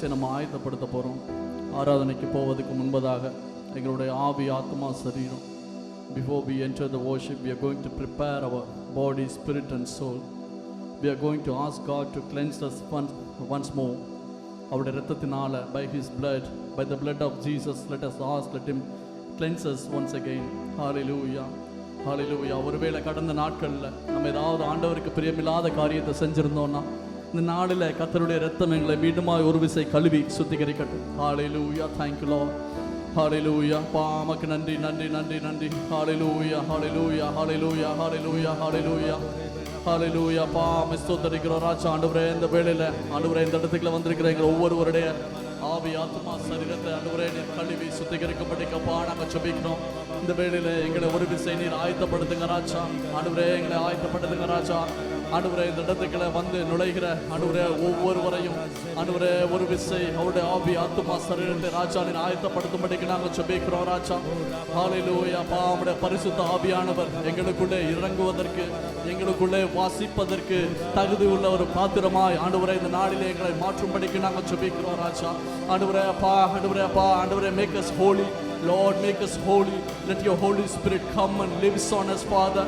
சர்வீஸை நம்ம ஆயத்தப்படுத்த போகிறோம். ஆராதனைக்கு போவதுக்கு முன்பதாக எங்களுடைய ஆவி, ஆத்மா, சரீரம், before we enter the worship, we are going to prepare our body, spirit and soul. We are going to ask God to cleanse us once more. அவருடைய இரத்தத்தினால, by his blood, by the blood of Jesus, let us ask, let him cleanse us once again. Hallelujah, hallelujah. ஒருவேளை கடந்த நாட்களில் நம்ம ஏதாவது ஆண்டவருக்கு பிரியமில்லாத காரியத்தை செஞ்சிருந்தோம்னா, இந்த நாளில் கர்த்தருடைய இரத்தம் எங்களை மீண்டுமாய் ஒரு விசை கழுவி சுத்திகரிக்கட்டும். Hallelujah, thank you Lord. Hallelujah, பாமக்கு நன்றி நன்றி நன்றி நன்றி. Hallelujah, hallelujah, hallelujah, hallelujah, hallelujah, hallelujah. பாமை ஸ்தோத்திரிக்கிறோம் ராஜா. ஆண்டவரே, இந்த வேளையில் ஆண்டவரே, இந்த இடத்துக்குள்ள வந்திருக்கிற எங்கள் ஒவ்வொருவருடைய ஆவி, ஆத்மா, சரீரத்தை ஆண்டவரே நீர் கழுவி சுத்திகரிக்கப்படிக்கப்பா நாங்கள் ஜெபிக்கிறோம். இந்த வேளையில் எங்களை ஒரு விசை நீர் ஆயத்தப்படுத்துங்க ராஜா. ஆண்டவரே, எங்களை ஆயத்தப்படுத்துங்க ராஜா. ஆண்டவரே, இந்த இடத்துக்குள்ள வந்து நுழைகிற ஆண்டவரே ஒவ்வொருவரையும் ஆண்டவரே ஒரு விசை அவருடைய ஆவி, ஆத்மா, சரீரத்தை ராஜா நீர் ஆயத்தப்படுத்தும்படிக்கு நாங்கள் ஜெபிக்கிறோம் ராஜா. ஹல்லேலூயா. அப்பா, உம்முடைய பரிசுத்த ஆவியானவர் எங்களுக்குள்ளே இறங்குவதற்கு, எங்களுக்குள்ளே வாசிப்பதற்கு தகுதி உள்ள ஒரு பாத்திரமாய் ஆண்டவரே இந்த நாளிலே எங்களை மாற்றும்படிக்கு நாங்கள் ஜெபிக்கிறோம் ராஜா. ஆண்டவரே அப்பா, ஆண்டவரே அப்பா, ஆண்டவரே, make us holy Lord, make us holy. Let your Holy Spirit come and lives on us, Father.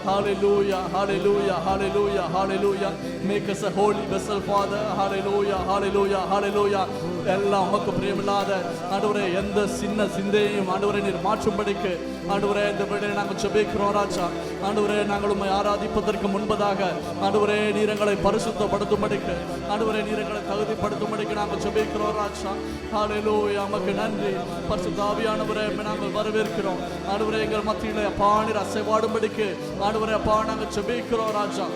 Hallelujah, hallelujah, hallelujah, hallelujah. Make us a holy vessel, Father. Hallelujah, hallelujah, hallelujah. எல்லாம் உமக்கு பிரியமில்லாத ஆண்டவரே எந்த சின்ன சிந்தையும் ஆண்டவரே நீர் மாற்றும்படிக்கு ஆண்டவரே இந்த வேளையில் நாங்கள் ஜெபிக்கிறோம் ராஜா. ஆண்டவரே, நாங்கள் உம்மை ஆராதிப்பதற்கு முன்பதாக ஆண்டவரே நீர் எங்களை பரிசுத்தப்படுத்தும்படிக்கு, ஆண்டவரே நீர் எங்களை தகுதிப்படுத்தும்படிக்கு நாங்கள் ஜெபிக்கிறோம் ராஜா. ஹல்லேலூயா, உமக்கு நன்றி. பரிசுத்த ஆவியானவரே, நாங்கள் வரவேற்கிறோம். ஆண்டவரே, எங்கள் மத்தியிலே அப்பா நீர் அசைவாடும்படிக்கு ஆண்டவரே அப்பா நாங்கள் ஜெபிக்கிறோம் ராஜா.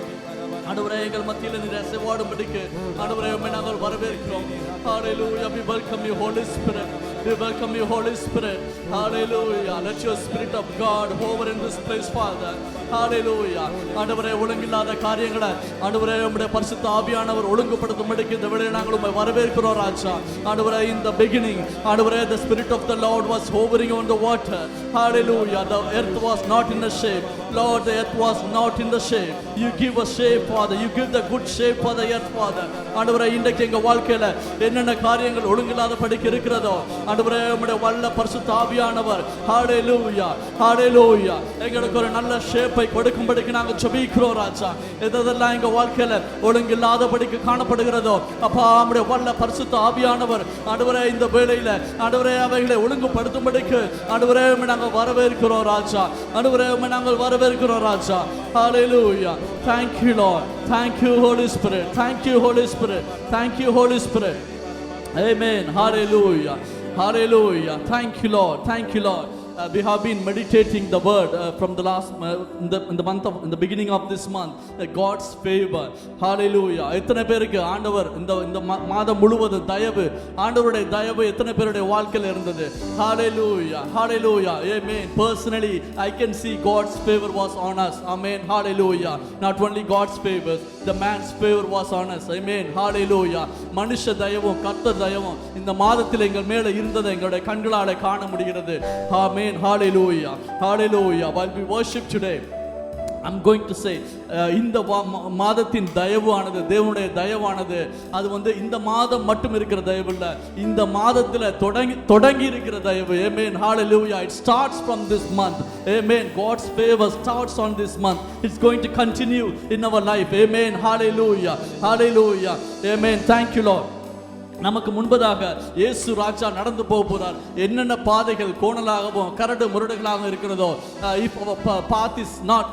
ஆண்டவரே, எங்கள் மத்தியில் நீர் அசைவாடும்படிக்கு ஆண்டவரே உம்மை நாங்கள் வரவேற்கிறோம். Hallelujah, we welcome you Holy Spirit. We welcome you Holy Spirit. Hallelujah. Let your Spirit of God hover in this place, Father. Hallelujah. ஆண்டவரே, ஒழுங்கில்லாத காரியங்களை ஆண்டவரே உம்முடைய பரிசுத்த ஆவியானவர் ஒழுங்குபடுத்தும்படிக்கு இந்த வேளையில் நாங்கள் உம்மை வரவேற்கிறோம் ராஜா. ஆண்டவரே, in the beginning ஆண்டவரே the Spirit of the Lord was hovering on the water. Hallelujah. The earth was not in the shape. Lord, the earth was not in the shape. You give a shape, Father. You give the good shape for the earth, Father. ஆண்டவரே, இன்றைக்கு எங்கள் வாழ்க்கையில் என்னென்ன காரியங்கள் ஒழுங்கில்லாத படிக்க இருக்கிறதோ ஆண்டவரே உம்முடைய வல்ல பரிசுத்த ஆவியானவர் ஹல்லேலூயா, ஹல்லேலூயா எங்களுக்கு ஒரு நல்ல ஷேப்பை கொடுக்கும்படிக்கு நாங்கள் ஜெபிக்கிறோம் ராஜா. எதெல்லாம் எங்கள் வாழ்க்கையில் ஒழுங்கில்லாதபடிக்கு காணப்படுகிறதோ அப்பா உம்முடைய வல்ல பரிசுத்த ஆவியானவர் ஆண்டவரே இந்த வேளையில் ஆண்டவரே அவைகளை ஒழுங்குபடுத்தும்படிக்கு ஆண்டவரே உம்மை நாங்கள் வரவேற்கிறோம் ராஜா. ஆண்டவரே உம்மை நாங்கள் வரவேற்கிறோம் ராஜா. ஹல்லேலூயா. Thank you Lord. Thank you Holy Spirit. Thank you Holy Spirit. Thank you Holy Spirit. Amen. Hallelujah. Hallelujah. Thank you Lord. Thank you Lord. We have been meditating the word from the last in the beginning of this month, God's favor. Hallelujah. எத்தனை பேருக்கு ஆண்டவர் இந்த மாதம் முழுவதும் தயவு, ஆண்டவருடைய தயவு எத்தனை பேருடைய வாழ்க்கையில் இருந்தது? Hallelujah, hallelujah, amen. Personally I can see God's favor was on us. Amen, hallelujah. Not only God's favor, the man's favor was on us. Amen, hallelujah. மனுஷ தயவும் கர்த்தர் தயவும் இந்த மாதத்தில் எங்கள் மேலே இருந்ததை எங்களுடைய கண்களால் காண முடிகிறது. Amen. Hallelujah, hallelujah. While we worship today, I'm going to say இந்த மாதத்தின் தயவானது, தேவனுடைய தயவானது அது இந்த மாதம் மட்டும் இருக்கிற தயவு இல்லை, இந்த மாதத்தில் தொடங்கி இருக்கிற தயவு. Amen, hallelujah. It starts from this month. Amen. God's favor starts on this month. It's going to continue in our life. Amen, hallelujah, hallelujah, amen. Thank you Lord. நமக்கு முன்பதாக இயேசு ராஜா நடந்து போக போறார். என்னென்ன பாதைகள் கோணலாகவும் கரடு முரடுகளாகவும் இருக்கிறதோ, if our path is not,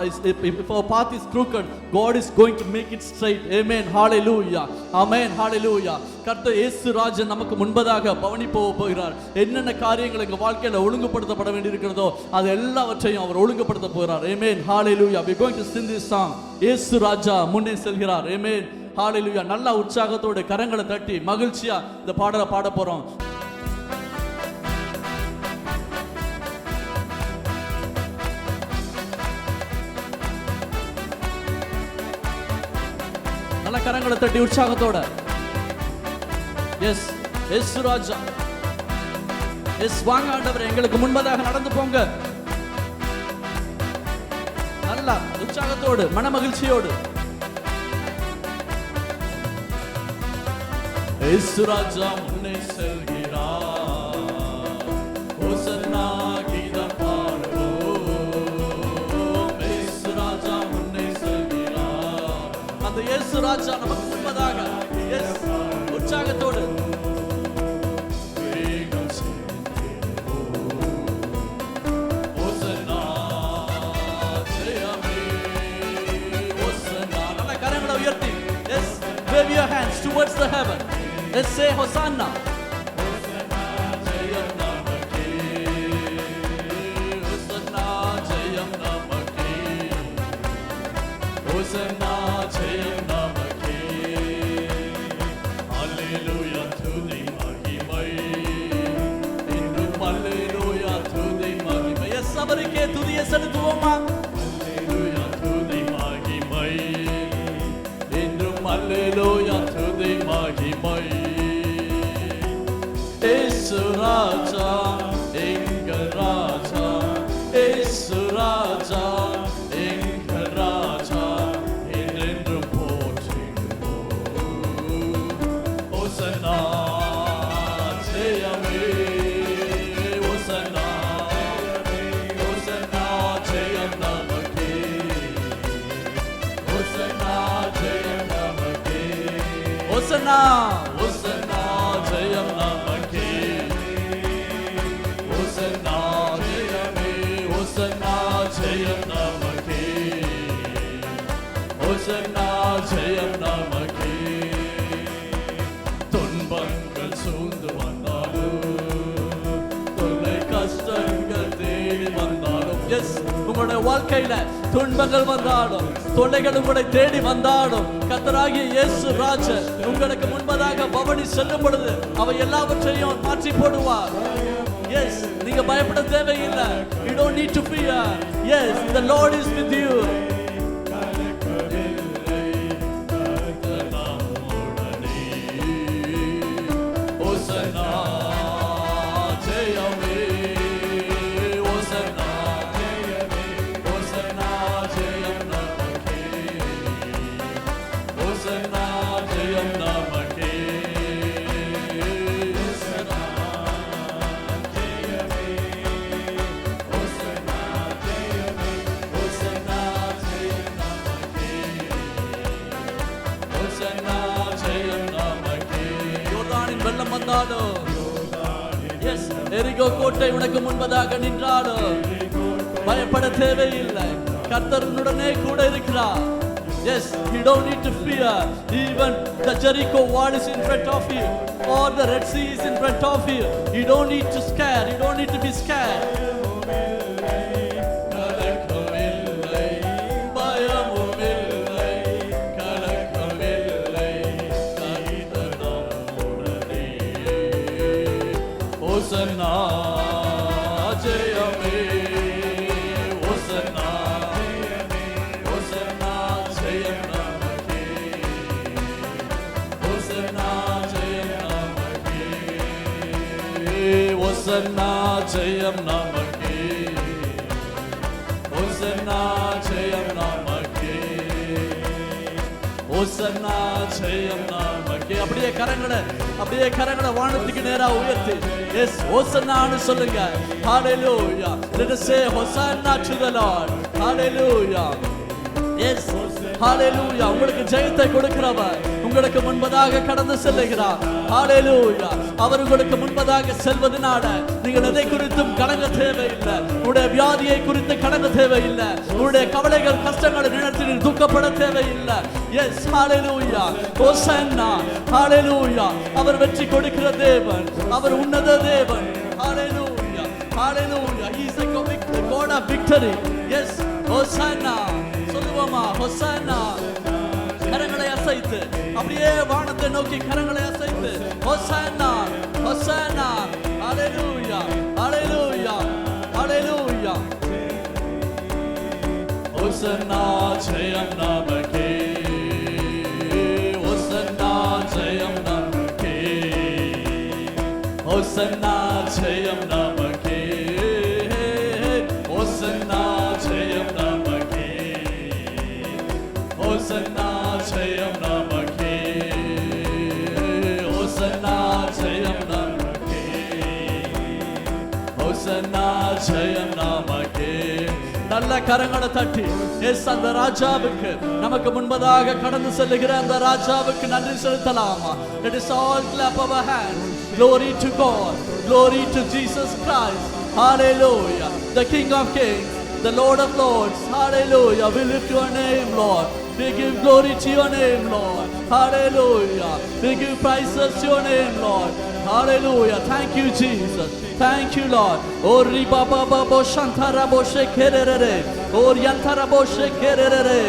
if our path is crooked, God is going to make it straight. Amen, hallelujah, amen, hallelujah. கர்த்தர் இயேசு ராஜா நமக்கு முன்பதாக பவனி போக போகிறார். என்னென்ன காரியங்கள் எங்கள் வாழ்க்கையில் ஒழுங்குபடுத்தப்பட வேண்டியிருக்கிறதோ அது எல்லாவற்றையும் அவர் ஒழுங்குபடுத்த போகிறார். Amen, hallelujah. We are going to sing this song. இயேசு ராஜா முன்னே செல்கிறார். Amen, ஹalleluya. நல்ல உற்சாகத்தோட கரங்களை தட்டி மகிழ்ச்சியா இந்த பாடலை பாட போறோம். நல்ல கரங்களை தட்டி உற்சாகத்தோட. எஸ் எஸ் ராஜா, எஸ் வாங்க ஆண்டவரே, எங்களுக்கு முன்பதாக நடந்து போங்க. நல்ல உற்சாகத்தோடு மன மகிழ்ச்சியோடு. இயேசு ராஜா முன்னே முன்னே செல்கிறார். ஹோசன்னா கீதம் பாடுவோம். இயேசு ராஜா முன்னே செல்கிறார். அந்த இயேசு ராஜா நமக்கு முன்பதாக உற்சாகத்தோடு wave your hands towards the heaven. Let's say Hosanna. Hosanna jayam namake. Hosanna jayam namake. Hosanna jayam namake. Hallelujah துதி மகிமை. இன்னும் hallelujah துதி மகிமை. Yes, அவருக்கே துதியை செலுத்துவோமா? Hallelujah துதி மகிமை. Hallelujah துதி மகிமை. இயேசு ராஜா எங்கள் ராஜா. இயேசு ராஜா எங்கள் ராஜா. என்றென்றும் போற்றிடுவோம். ஹோசன்னா ஜெயமே. ஹோசன்னா ஹோசன்னா ஜெயம் நமக்கே. ஹோசன்னா ஜெயம் நமக்கே. ஹோசன்னா ஹோசன்னா ஜெயம் நமக்கே. ஹோசன்னா ஜெயமே. ஹோசன்னா ஜெயம் நமக்கே. ஹோசன்னா ஜெயம் நமக்கே. துன்பங்கள் சூழ்ந்து வந்தாலும், தொல்லை கஷ்டங்கள் தேடி வந்தாலும், எஸ் உங்களுடைய வாழ்க்கையில துன்பங்கள் வந்தாலும், தொல்லைகள் உங்களை தேடி வந்தாலும், கர்த்தராகிய இயேசு ராஜர் உங்களுக்கு முன்பதாக பவனி செல்லும் பொழுது அவை எல்லாவற்றையும் மாற்றி போடுவார். எஸ், நீங்க பயப்பட தேவையில்லை. You don't need to fear. Yes, the Lord is with you. வெள்ளம் வந்தாலும், எஸ், எரிகோ கோட்டை உனக்கு முன்பதாக நின்றாலும் பயப்பட தேவையில்லை. கர்த்தர் உன்னுடனே கூட இருக்கிறார். Yes, you don't need to fear. Even the Jericho wall is in front of you, or the Red Sea is in front of you. You don't need to scare. You don't need to be scared. Hosanna jayame. Hosanna Hosanna jayam namake. Hosanna jayam namake. Hosanna jayam namake. Hosanna jayam namake. Hosanna jayam namake. அப்படியே கரங்களை வானத்துக்கு நேரா உயர்த்தி S ஹோசன்னான்னு சொல்லுங்க. ஹalleluya. Let us say Hosanna to the Lord. Hallelujah. Yes, hallelujah. உங்களுக்கு ஜெயத்தை கொடுக்கிறவர் உங்களுக்கு முன்பதாக கடந்து செல்லுகிறார். ஹalleluya. அவர் உங்களுக்கு முன்பதாக செல்வதனால நீங்கள் எதை குறித்தும் கலங்க தேவையில்லை. உங்களுடைய வியாதியை குறித்து கலங்க தேவையில்லை. உங்களுடைய கவலைகள் கஷ்டங்களை நினைத்து துக்கப்பட தேவையில்லை. எஸ், ஹalleluya. ஹோசன்னா. ஹalleluya. அவர் வெற்றி கொடுக்கிற தேவன். அவர் உன்னத தேவன். ஹalleluya. Hallelujah. He is the God of victory. Yes, Hosanna. சொல்லுவோமா? Hosanna. கரங்களை அசைத்து அப்படியே வானத்தை நோக்கி கரங்களை அசைத்து Hosanna, Hosanna. Hallelujah. Hallelujah. Hallelujah. Hosanna jayam namake. Hosanna jayam namake. Hosanna jayam namake. Hosanna jayam namake. Hosanna jayam namake. Hosanna jayam ஜெயம் நமக்கே. நல்ல கரங்களை தட்டி எஸ் அந்த ராஜாவுக்கு, நமக்கு முன்பதாக கடந்து செல்லுகிற அந்த ராஜாவுக்கு நன்றி செலுத்தலாமா? Let us all clap our hands. Glory to God, glory to Jesus Christ. Hallelujah. The King of Kings, the Lord of Lords. Hallelujah. We lift your name, Lord. We give glory to your name, Lord. Hallelujah. We give praises to your name, Lord. Hallelujah. Thank you, Jesus. Thank you, Lord. Oh, riba baba bo shantara bo shekerere. Oh, yantara bo shekerere.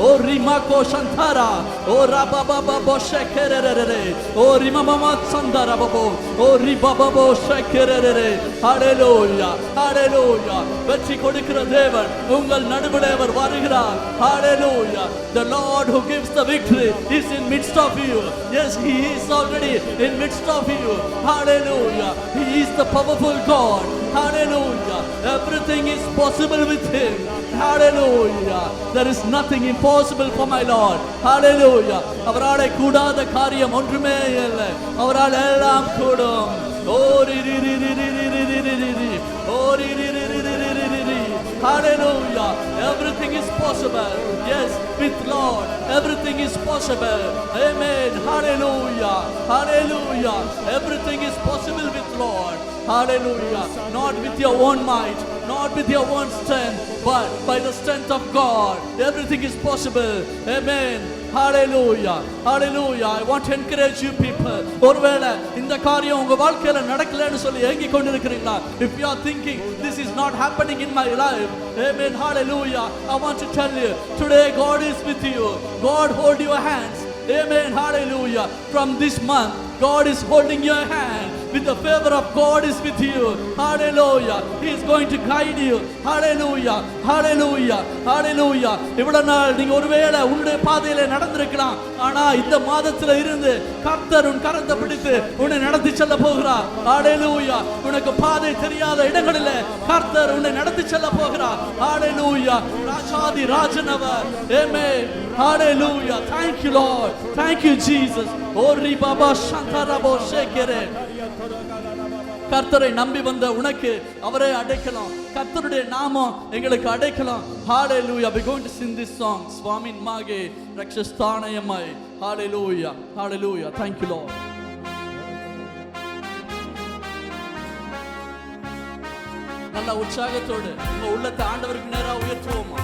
Oh, rima ko shantara. Oh, raba baba bo shekerere. Oh, rima mama sandara babo. Oh, riba baba shekerere. Hallelujah. Hallelujah. வெற்றி கொடுக்கிற தேவன் உங்கள் நடுவிலே அவர் வருகிறார். Hallelujah. The Lord who gives the victory is in midst of you. Yes, he is already in midst of you. Hallelujah. He is the powerful God. Hallelujah. Everything is possible with him. Hallelujah. There is nothing impossible for my Lord. Hallelujah. அவராலே கூடாத காரியம் ஒன்றுமே இல்லை. அவரால் எல்லாம் கூடும். ஓ ரி ரி ரி ரி ரி ரி ரி ரி ரி. ஓ ரி ரி ரி ரி ரி ரி ரி ரி. Hallelujah. Everything is possible. Yes, with Lord everything is possible. Amen. Hallelujah. Hallelujah. Everything is possible with Lord. Hallelujah. Not with your own might, not with your own strength, but by the strength of God. Everything is possible. Amen. Hallelujah. Hallelujah. I want to encourage you people. ஒருவேளை இந்த காரியம் உங்க வாழ்க்கையில நடக்கலன்னு சொல்லி ஏங்கி கொண்டிருக்கிறீங்களா? If you are thinking this is not happening in my life, amen. Hallelujah. I want to tell you today God is with you. God hold your hands. Amen. Hallelujah. From this month God is holding your hand. With the favor of God is with you. Hallelujah. He is going to guide you. Hallelujah. Hallelujah. Hallelujah. இவ்வளவு நாள் நீங்க ஒருவேளை உன்னுடைய பாதையில நடந்திருக்கலாம். ஆனா இந்த மாதத்துல இருந்து கர்த்தர் உன் கரத்தை பிடித்து உன்னை நடத்தி செல்ல போகிறார். Hallelujah. உனக்கு பாதை தெரியாத இடங்களிலே கர்த்தர் உன்னை நடத்தி செல்ல போகிறார். Hallelujah. Rajathi ராஜனவர். Amen. Hallelujah. Thank you, Lord. Thank you, Jesus. ஓரி பாபா சந்தரபோ ஷேகரே. கர்த்தரை நம்பி வந்த உனக்கு அவரே அடைக்கலாம். கர்த்தருடைய நாமம் எங்களுக்கு அடைக்கலாம். Hallelujah. We are going to sing this song. Swamin mage rakshasthanayamai. Hallelujah. Hallelujah. Thank you, Lord. நல்ல உற்சாகத்தோடு உங்க உள்ளத்தை ஆண்டவருக்கு நேரா உயர்த்துவோமா?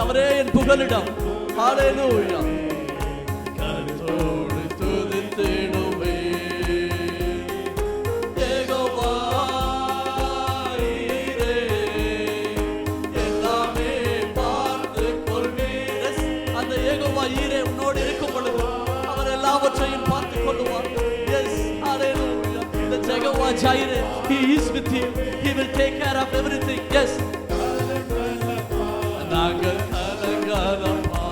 அவரே என் புகலிடம். ஹalleluya. கர்த்தரோடு துதித்திடுவே யெகோவா ஈரே எல்லாமே பார்த்து கொள்வீர். அந்த யெகோவா ஈரே உன்னோடு இருக்கும் பொழுது அவர் எல்லாவற்றையும் பார்த்து கொள்வார். Yes, hallelujah. The Jehovah Jireh, he is with you. He will take care of everything. Yes. நாங்கள் கலங்கலப்பா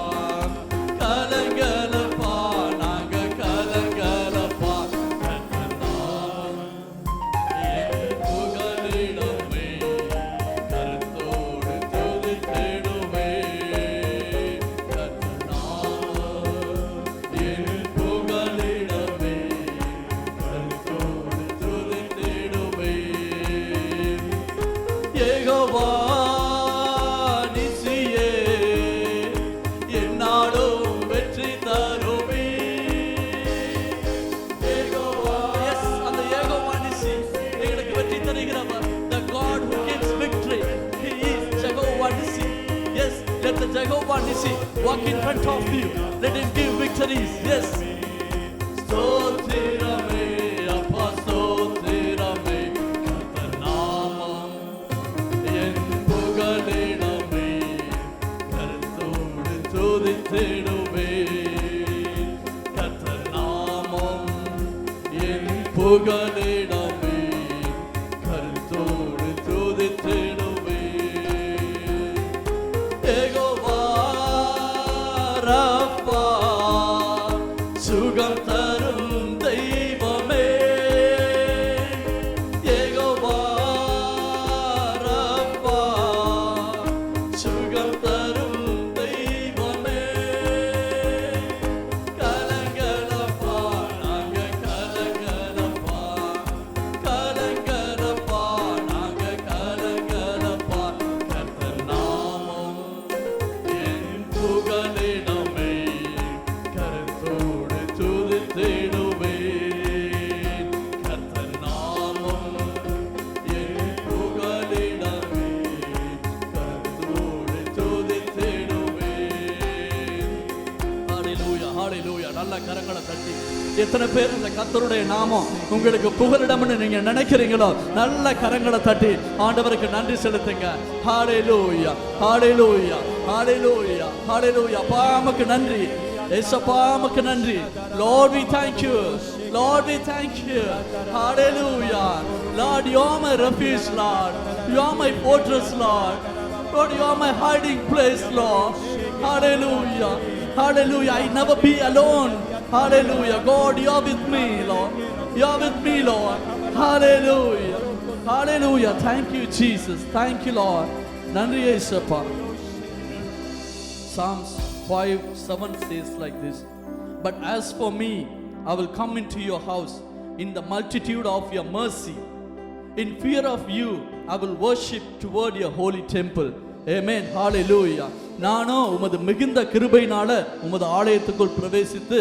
கலங்கலப்பா நாங்கள் கலங்கலப்பா என் புகலிடமே கர்த்தரோடு துதித்திடுவே என் புகலிடமே கர்த்தரோடு துதித்திடுவே Jehovah Let the Jehovah Nissi walk in front of you. Let him give victories. Yes. Stotirame, Appa stotirame, Karthanamam, en pugalidame, Karthodu thudithiduve, Karthanamam, en pugalidame, Karthodu thudithiduve. ரப்பா சுகம் தரும் தெய்வமே யெகோவா ரப்பா சுகம் தரும் தெய்வமே கலங்கலப்பா நாங்க கலங்கலப்பா கலங்கலப்பா நாங்க கலங்கலப்பா கர்த்தர் நாமம் என் புகலிடம் நல்ல கரங்களை தட்டி எத்தனை பேர் இந்த கர்த்தருடைய நாமம் உங்களுக்கு புகலிடம்னு நீங்க நினைக்கிறீங்களோ நல்ல கரங்களை தட்டி ஆண்டவருக்கு நன்றி செலுத்துங்க. ஹalleluya ஹalleluya ஹalleluya ஹalleluya. அப்பா உமக்கு நன்றி, இயேசுப்பா உமக்கு நன்றி. Lord we thank you, Lord we thank you. Hallelujah. Lord you are my refuge, Lord you are my fortress, Lord Lord you are my hiding place, Lord. Hallelujah hallelujah. I never be alone. Hallelujah. God you are with me, Lord you are with me, Lord. Hallelujah hallelujah. Thank you Jesus, thank you Lord. நன்றி இயேசுப்பா. Psalms 5:7 says like this, but as for me I will come into your house in the multitude of your mercy. In fear of you I will worship toward your holy temple. Amen hallelujah. நானோ உமது மிகுந்த கிருபையினால உமது ஆலயத்துக்குள் பிரவேசித்து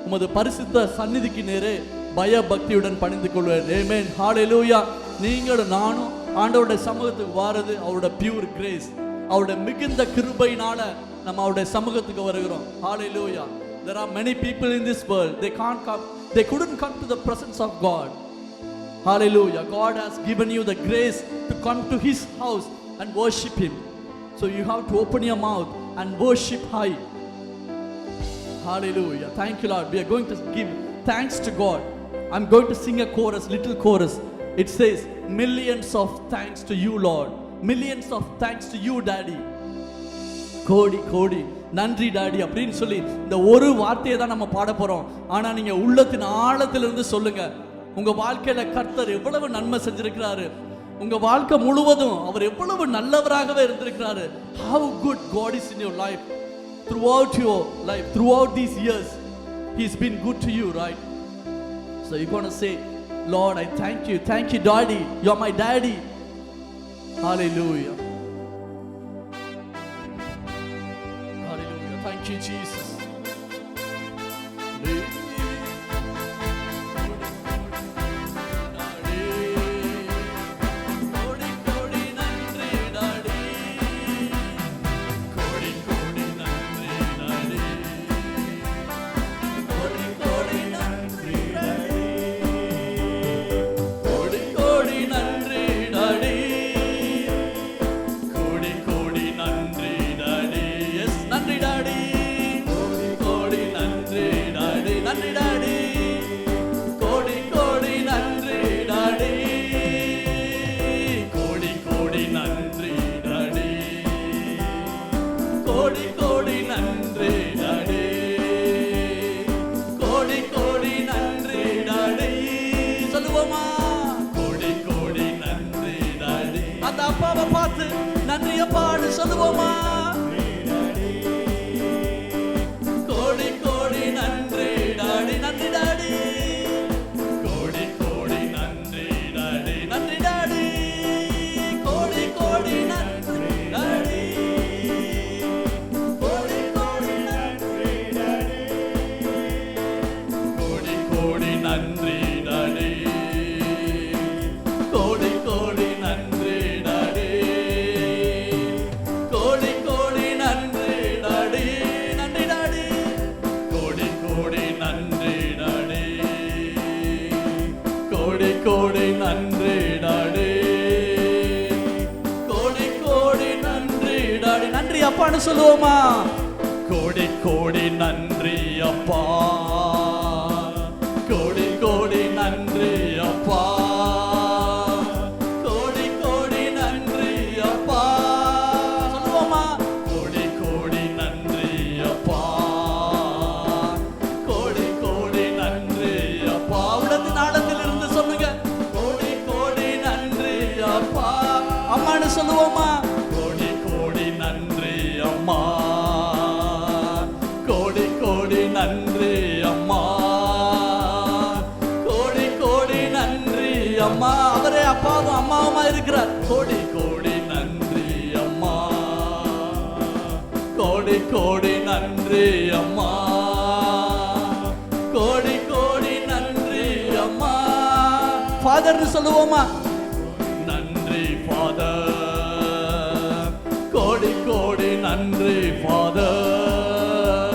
உமது பரிசுத்த சந்நிதிக்கு நேரே பய பக்தியுடன் பணிந்து கொள்வேன். Amen hallelujah. நீங்களும் நானும் ஆண்டவருடைய சமூகத்துக்கு வாரது அவருடைய பியூர் கிரேஸ், அவருடைய மிகுந்த கிருபையினால நம்ம அவருடைய சமூகத்துக்கு வருகிறோம். Hallelujah. There are many people in this world, they couldn't come to the presence of God. Hallelujah. God has given you the grace to come to his house and worship him. So you have to open your mouth and worship high. Hallelujah. Thank you Lord. We are going to give thanks to God. I'm going to sing a chorus, little chorus. It says, millions of thanks to you Lord, millions of thanks to you Daddy. கோடி கோடி நன்றி daddy அப்படின்னு சொல்லி இந்த ஒரு வார்த்தையை தான் நம்ம பாட போறோம். ஆனா நீங்க உள்ளத்தின் ஆழத்திலிருந்து சொல்லுங்க, உங்க வாழ்க்கையில கர்த்தர் எவ்வளவு நன்மை செஞ்சிருக்கிறாரு, உங்க வாழ்க்கை முழுவதும் அவர் எவ்வளவு நல்லவராகவே இருந்திருக்கிறாரு. How good God is in your life, throughout your life, throughout these years he's been good to you, right? So you're going to say, Lord I thank you daddy, you're my daddy. Hallelujah hallelujah. Thank you Jesus. கோடி கோடி நன்றி daddy, கோடி அப்பான்னு சொல்லுவோமா? கோடி கோடி நன்றி daddy, நன்றி டாடி. கோடி கோடி நன்றி டாடி, நன்றி டாடி. கோடி கோடி நன்றி டாடி, கோடி கோடி நன்றி டாடி. கோடி கோடி நன்றி டாடி, கோடி கோடி நன்றி டாடி. கோடி கோடி நன்றி டாடி, நன்றி டாடி. கோடி கோடி நன்றி டாடி, கோடி கோடி நன்றி டாடி. கோடி கோடி நன்றி டாடி, நன்றி அப்பான்னு சொல்லுவோமா? கோடி கோடி நன்றி அப்பா, கோடி கோடி நன்றி அப்பா, கோடி கோடி நன்றி அப்பா சொல்லுவோமா? கோடி கோடி நன்றி அப்பா, கோடி கோடி நன்றி அப்பா. உடனே நாளத்தில் இருந்து சொல்லுங்க, கோடி கோடி நன்றி அப்பா. அம்மான்னு சொல்லுவோமா? கோடி கோடி நன்றி அம்மா, கோடி கோடி நன்றி அம்மா, கோடி கோடி நன்றி அம்மா. அவரே அப்பாவும் அம்மாவுமா இருக்கிறார். கோடி கோடி நன்றி அம்மா, கோடி கோடி நன்றி அம்மா, கோடி கோடி நன்றி அம்மா. ஃபாதர்னு சொல்லுவோமா? நன்றி ஃபாதர், கோடி கோடி நன்றி ஃபாதர்,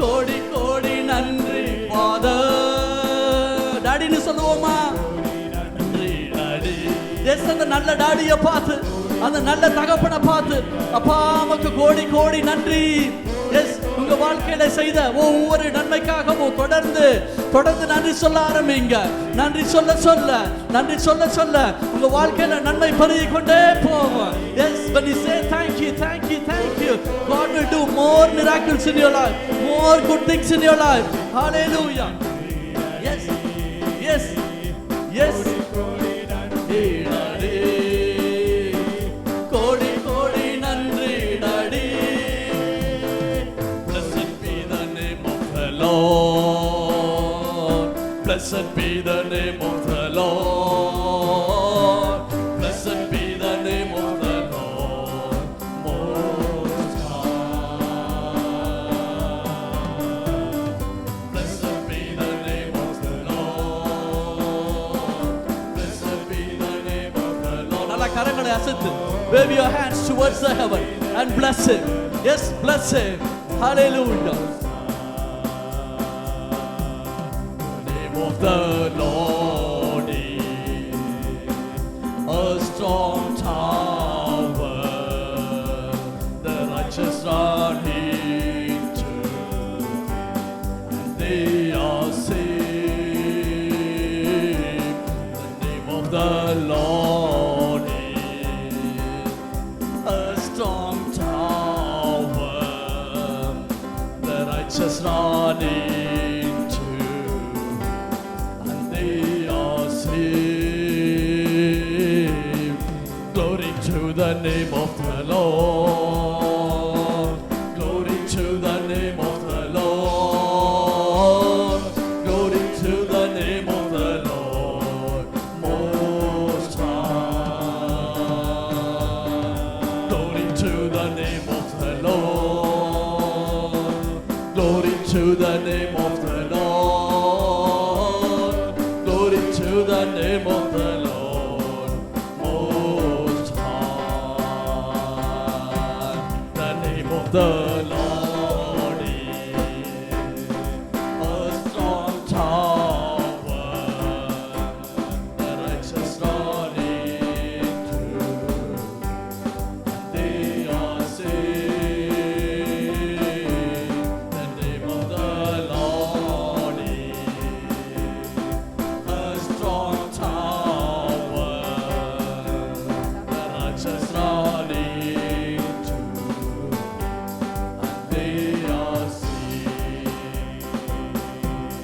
கோடி கோடி நன்றி ஃபாதர். டாடின்னு சொல்லுவோமா? நன்றி டாடி. எஸ், அந்த நல்ல டாடியை பார்த்து, அந்த நல்ல தகப்பனை பார்த்து, அப்பா நமக்கு கோடி கோடி நன்றி. எஸ், உங்க வாழ்க்கையில செய்த ஒவ்வொரு நன்மைக்காகவும் தொடர்ந்து தொடர்ந்து நன்றி சொல்ல ஆரம்பிங்க. நன்றி சொல்ல சொல்ல, நன்றி சொல்ல சொல்ல உங்க வாழ்க்கையில நன்மை பெருகி கொண்டே போகும். Yes, when you say thank you, thank you, thank you, God will do more miracles in your life, more good things in your life. Hallelujah. Yes, yes, yes. கோடி கோடி நன்றி daddy. Blessed be the name of the Lord. Blessed be the name of the Lord. Blessed be the name of the Lord Most High. Blessed be the name of the Lord. Blessed be the name of the Lord. நல்ல கரங்களை அசைத்து wave your hands towards the heaven and bless him. Yes, bless him. Hallelujah. The name of the Lord is a strong tower. The righteous run into, and they are saved. The name of the Lord is a strong tower. The righteous run into, and they are saved. Glory to the name of the Lord. Glory to the name of the Lord. Glory to the name of the Lord Most High. Glory to the name of the Lord. Glory to the name of the Lord. Glory to the name of the Lord Most High. The name of the Lord is a strong tower. The righteous run into, and they are saved. The name of the Lord is a strong tower. The righteous run into, and they are saved.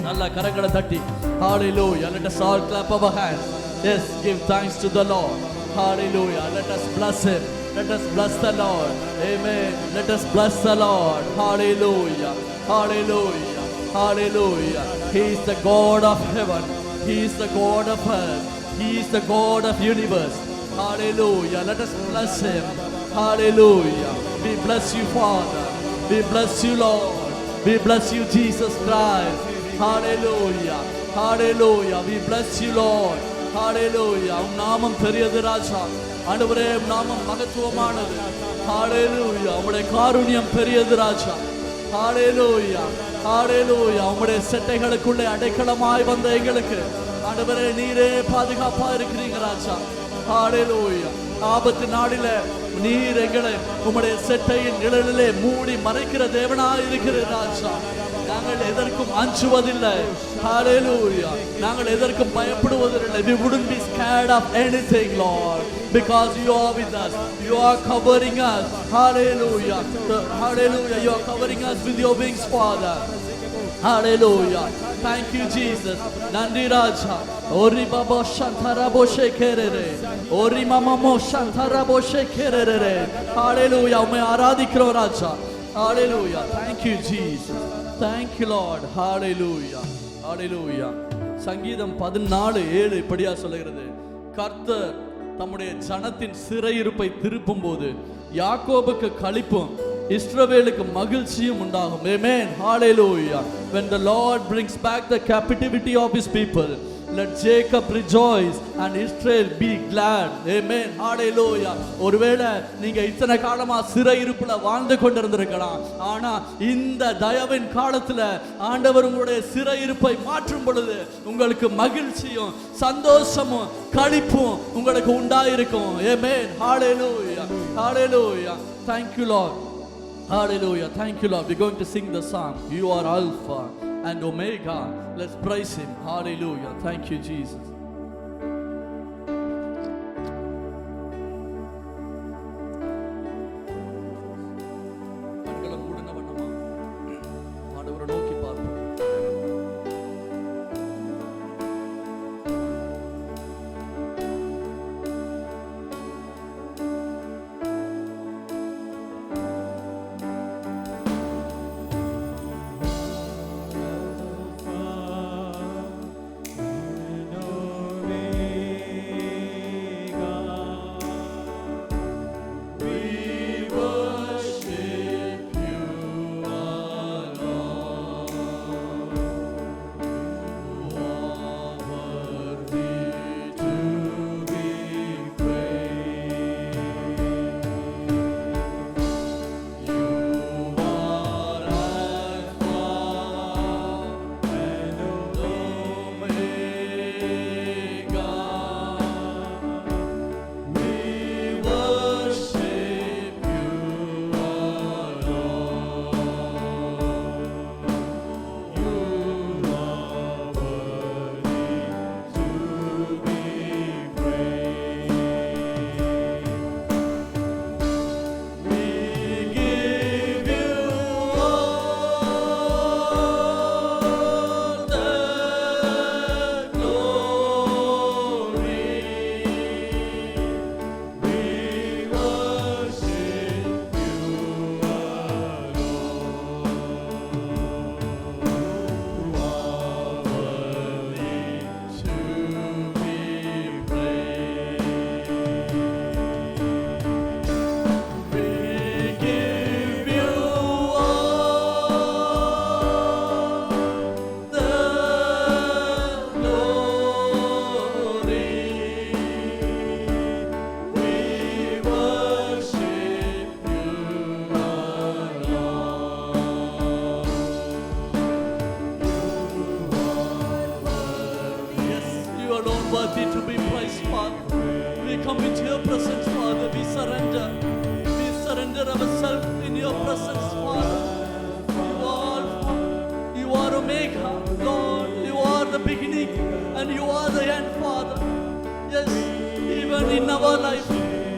நல்ல கரங்களை தட்டி hallelujah, let us all clap our hands. Yes, give thanks to the Lord. Hallelujah, let us bless him. Let us bless the Lord. Amen. Let us bless the Lord. Hallelujah. Hallelujah. Hallelujah. He is the God of heaven. He is the God of earth. He is the God of universe. Hallelujah. Let us bless Him. Hallelujah. We bless you, Father. We bless you, Lord. We bless you, Jesus Christ. Hallelujah. Hallelujah. We bless you, Lord. Hallelujah. உம் நாமம் பெரியது ராஜா. ஆண்டவரே உம் நாமம் மகத்துவமானது. Hallelujah. உம்முடைய காருண்யம் பெரியது ராஜா. Hallelujah. Hallelujah. உம்முடைய செட்டைகளுக்குள்ளே அடைக்கலமாய் வந்த எங்களுக்கு ஆண்டவரே நீரே பாதுகாப்பா இருக்கிறீங்க ராஜா. Hallelujah. ஆபத்து நாளில நீர் எங்களை உம்முடைய செட்டையின் நிழலிலே மூடி மறைக்கிற தேவனாய் இருக்கிற ராஜா. நாங்கள் எதற்கும் அஞ்சுவதில்லை. Hallelujah. நாங்கள் எதற்கும் பயப்படுவதில்லை. We wouldn't be scared of anything, Lord, because you are with us. You are covering us. Hallelujah. Hallelujah. You are covering us with your wings, Father. Hallelujah. Thank you, Jesus. Nandi Raja. Ori baba shantara boshe kerere. Ori mama mo shantara boshe kerere. Hallelujah. உம்மை ஆராதிக்கிறோம் ராஜா. Hallelujah. Thank you, Jesus. Thank you, Lord. Hallelujah. Hallelujah. சங்கீதம் 14:7 இப்படியா சொல்லுகிறது. கர்த்தர் தம்முடைய ஜனத்தின் சிறையிருப்பை திருப்பும் போது யாக்கோபுக்கு களிப்பும் இஸ்ரவேலுக்கு மகிழ்ச்சியும் உண்டாகும். Amen. Hallelujah. When the Lord brings back the captivity of his people, let Jacob rejoice and Israel be glad. Amen. Hallelujah. ஒருவேளை நீங்க இத்தனை காலமா சிறையிருப்புல வாழ்ந்து கொண்டிருந்திருக்கலாம். ஆனா இந்த தயவின் காலத்துல ஆண்டவர் உங்களுடைய சிறையிருப்பை மாற்றும் பொழுது உங்களுக்கு மகிழ்ச்சியும் சந்தோஷமும் களிப்பும் உங்களுக்கு உண்டாயிருக்கும். Amen. Hallelujah. Hallelujah. Thank you, Lord. Hallelujah. Thank you, Lord. We're going to sing the song. You are Alpha and Omega. Let's praise Him. Hallelujah. Thank you, Jesus. கண்களை மூடுங்க வண்ணமா ஆண்டவரை நோக்கி பார்ப்போம். Worthy to be praised, Father. We come into your presence, Father. We surrender ourselves in your presence, Father. You are Omega, Lord. You are the beginning and you are the end, Father. Yes, even in our life,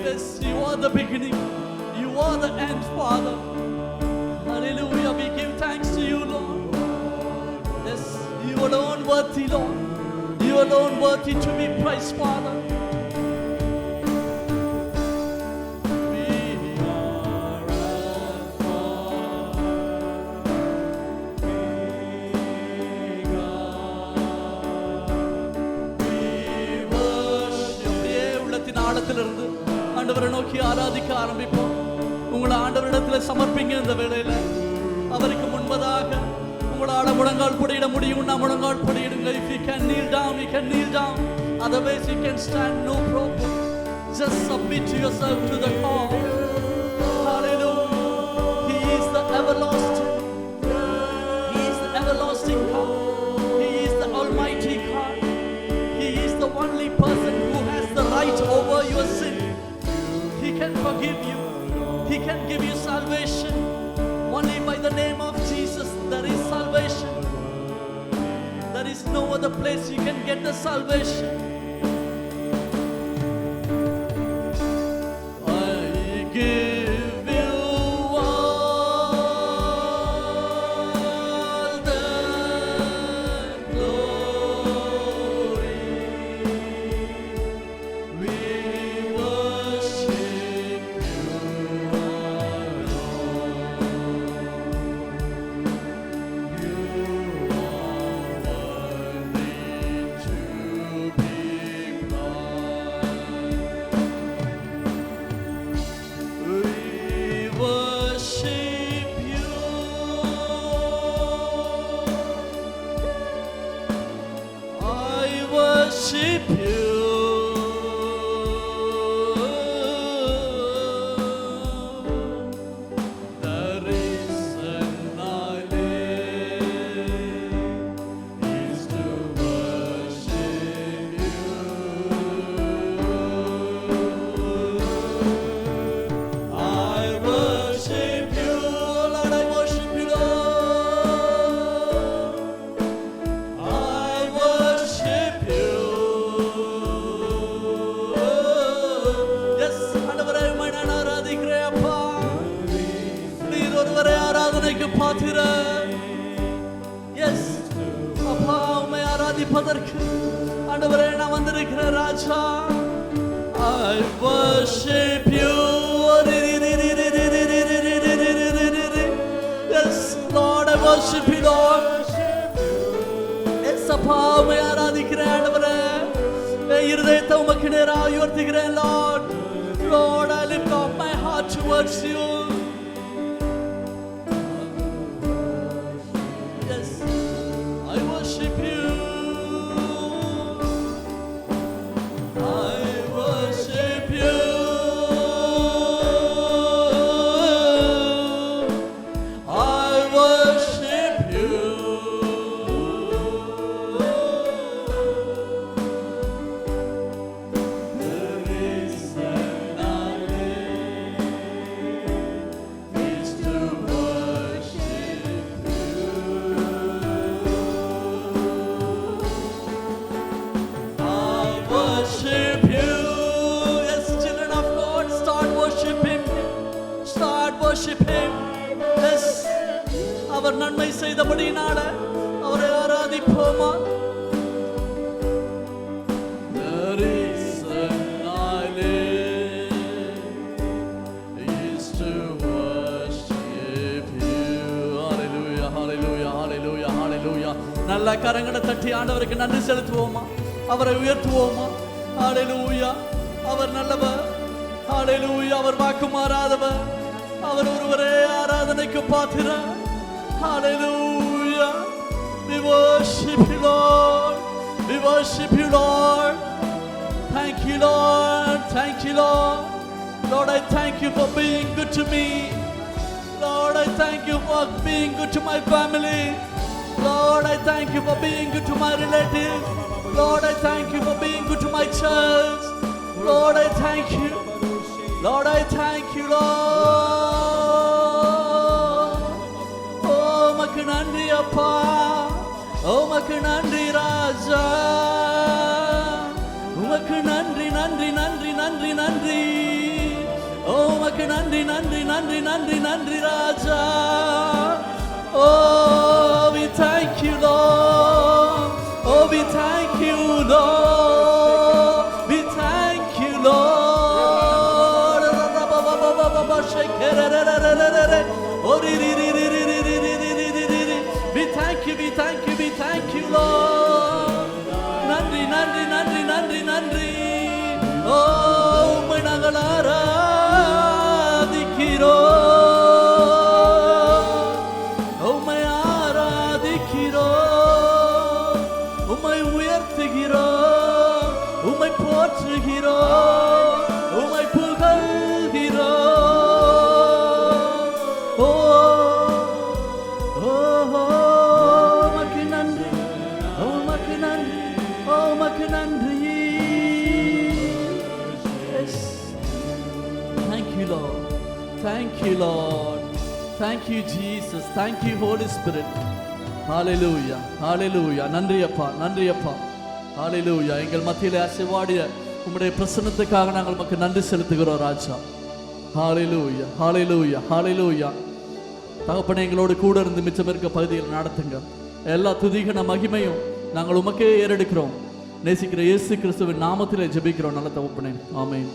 yes, you are the beginning. You are the end, Father. Hallelujah. We give thanks to you, Lord. Yes, you alone worthy, Lord. You alone worthy to be praised, Father. We ஆண்டவரை நோக்கி ஆராதிக்க ஆரம்பிப்போம். உங்களை ஆண்டவரிடத்தில் சமர்ப்பிங்க. இந்த வேளையில அவருக்கு முன்பதாக உங்களால் முழங்கால் படியிட முடியும்னா முழங்கால் படியிடுங்க. If you can kneel down, you can kneel down. Otherwise you can stand, no problem. Just submit yourself to the call. Hallelujah. He is the everlasting. He is the everlasting God. He is the almighty God. He is the only person who has the right over your sin. He can forgive you. He can give you salvation. Only by the name of Jesus there is salvation. There is no other place you can get the salvation. I give you all the glory. We worship you alone. You are worthy to be praised. We worship you. I worship you. The reason I live is to worship you. I worship you, Lord. I worship you, Lord. I worship you. Yes, ஆண்டவரே, உம்மை நான் ஆராதிக்கிறேன் அப்பா. நீர் ஒருவரே ஆராதனைக்கு பாத்திரர். Yes, அப்பா, உம்மை ஆராதிப்பதற்கு ஆண்டவரே நான் வந்திருக்கிறேன் ராஜா. I worship you. Yes, Lord, I worship you, Lord. Yes, அப்பா, உம்மை ஆராதிக்கிறேன் ஆண்டவரே. என் இருதயத்தை உமக்கு நேராக உயர்த்துகிறேன் Lord. Lord, I lift up my heart towards you. Yes, I worship you. I worship you. I worship you. The reason I live is to worship you. I worship you. Yes, children of God, start worshiping Him. Start worshiping. Yes, அவர் நன்மை செய்தபடியினால அவரை ஆராதிப்போமா? The reason I live is to worship you. Hallelujah, hallelujah, hallelujah, hallelujah. நல்ல கரங்களை தட்டி ஆண்டவருக்கு நன்றி செலுத்துவோமா? அவரை உயர்த்துவோமா? Hallelujah. அவர் நல்லவர். Hallelujah. அவர் வாக்கு மாறாதவர். அவர் ஒருவரே ஆராதனைக்கு பாத்திரர். Hallelujah. We worship you, Lord. We worship you, Lord. Thank you, Lord. Thank you, Lord. Lord, I thank you for being good to me. Lord, I thank you for being good to my family. Lord, I thank you for being good to my relatives. Lord, I thank you for being good to my church. Lord, I thank you. Lord, I thank you, Lord. Oh, உமக்கு நன்றி அப்பா. உமக்கு நன்றி ராஜா. உமக்கு நன்றி நன்றி நன்றி நன்றி நன்றி. உமக்கு நன்றி நன்றி நன்றி நன்றி நன்றி ராஜா. Oh, we thank you, Lord. Oh, we thank you, Lord. We thank you, Lord. We thank you, we thank you, we thank you, Lord. நன்றி நன்றி நன்றி நன்றி நன்றி. ஓ, உம்மை நாங்கள் ஆராதிக்கிறோம். போற்றுகிறோம், உம்மை புகழ்கிறோம். ஓ ஓ உமக்கு நன்றி, உமக்கு நன்றி, உமக்கு நன்றி. Thank you, Lord. Thank you, Lord. Thank you, Jesus. Thank you, Holy Spirit. Hallelujah. Hallelujah. நன்றி அப்பா, நன்றி அப்பா. Hallelujah. எங்கள் மத்தியிலே அசைவாடிய உம்முடைய பிரசன்னத்துக்காக நாங்கள் உமக்கு நன்றி செலுத்துகிறோம் ராஜா. Hallelujah. Hallelujah. Hallelujah. தகப்பனே, எங்களோடு கூட இருந்து மிச்சம் இருக்க பகுதியில் நடத்துங்க. எல்லா துதிகன மகிமையும் நாங்கள் உமக்கே ஏறெடுக்கிறோம். நேசிக்கிற இயேசு கிறிஸ்துவின் நாமத்திலே ஜெபிக்கிறோம் நல்ல தகப்பனே. ஆமென்.